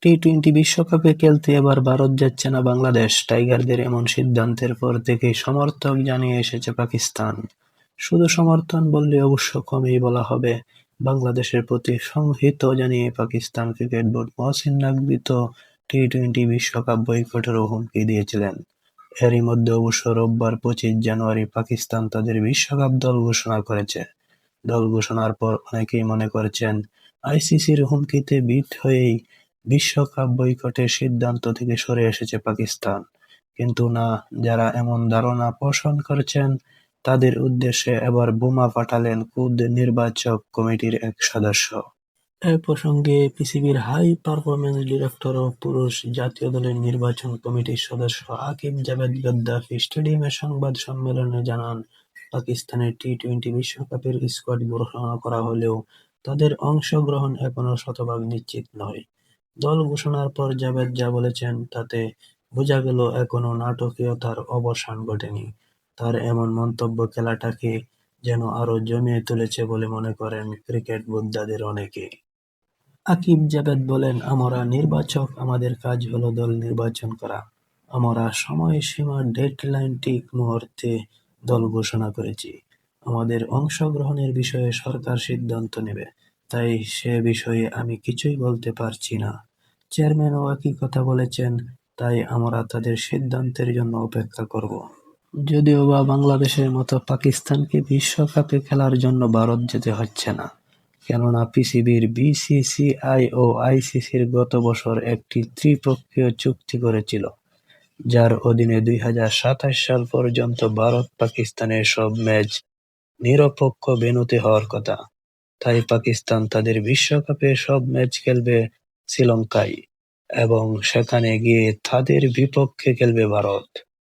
T twenty বিশ্বকাপে খেলতে এবার ভারত যাচ্ছে না বাংলাদেশ। টাইগারদের এমন সিদ্ধান্তের পর থেকেই সমর্থক জানিয়ে এসেছে পাকিস্তান। শুধু সমর্থন বললে অবশ্য কমই বলা হবে। বাংলাদেশের প্রতি সংহতি জানিয়ে পাকিস্তান ক্রিকেট বোর্ড মহসিন নকভী তো টি-টোয়েন্টি বিশ্বকাপ বয়কটেরও হুমকি দিয়েছিলেন। এরই মধ্যে অবশ্য রোববার 25 জানুয়ারি পাকিস্তান তাদের বিশ্বকাপ দল ঘোষণা করেছে। দল ঘোষণার পর অনেকেই মনে করছেন, আইসিসির হুমকিতে ভীত হয়েই বিশ্বকাপ বয়কটের সিদ্ধান্ত থেকে সরে এসেছে পাকিস্তান। কিন্তু না, যারা এমন ধারণা পোষণ করছেন তাদের উদ্দেশ্যে এবার বোমা ফাটালেন খোদ নির্বাচক কমিটির এক সদস্য। এ প্রসঙ্গে পিসিবির হাই পারফরম্যান্স ডিরেক্টর ও পুরুষ জাতীয় দলের নির্বাচন কমিটির সদস্য আকিব জাভেদ গদ্দাফি স্টেডিয়ামে সংবাদ সম্মেলনে জানান, পাকিস্তানের টি-টোয়েন্টি বিশ্বকাপের স্কোয়াড ঘোষণা করা হলেও তাদের অংশগ্রহণ এখনো শতভাগ নিশ্চিত নয়। দল ঘোষণার পর জাভেদ যা বলেছেন তাতে বোঝা গেল এখনো নাটকীয়তার অবসান ঘটেনি। তার এমন মন্তব্য খেলাটাকে যেন আরও জমিয়ে তুলেছে বলে মনে করেন ক্রিকেট বোদ্ধাদের অনেকে। আকিব জাভেদ বলেন, আমরা নির্বাচক, আমাদের কাজ হলো দল নির্বাচন করা। আমরা সময়সীমা ডেডলাইন ঠিক মুহূর্তে দল ঘোষণা করেছি। আমাদের অংশগ্রহণের বিষয়ে সরকার সিদ্ধান্ত নেবে, তাই সে বিষয়ে আমি কিছুই বলতে পারছি না। চেয়ারম্যানও একই কথা বলেছেন, তাই আমরা তাদের সিদ্ধান্তের জন্য অপেক্ষা করব। যদিও বা বাংলাদেশের মতো পাকিস্তানকে বিশ্বকাপে খেলার জন্য ভারত যেতে হচ্ছে না, কেননা পিসিবির বিসিসিআই ও আইসিসির গত বছর একটি ত্রিপক্ষীয় চুক্তি করেছিল, যার অধীনে 2027 সাল পর্যন্ত ভারত-পাকিস্তানের সব ম্যাচ নিরপেক্ষ ভেন্যুতে হওয়ার কথা। তাই পাকিস্তান তাদের বিশ্বকাপের সব ম্যাচ খেলবে শ্রীলঙ্কায় এবং সেখানে গিয়ে তাদের বিপক্ষে খেলবে ভারত।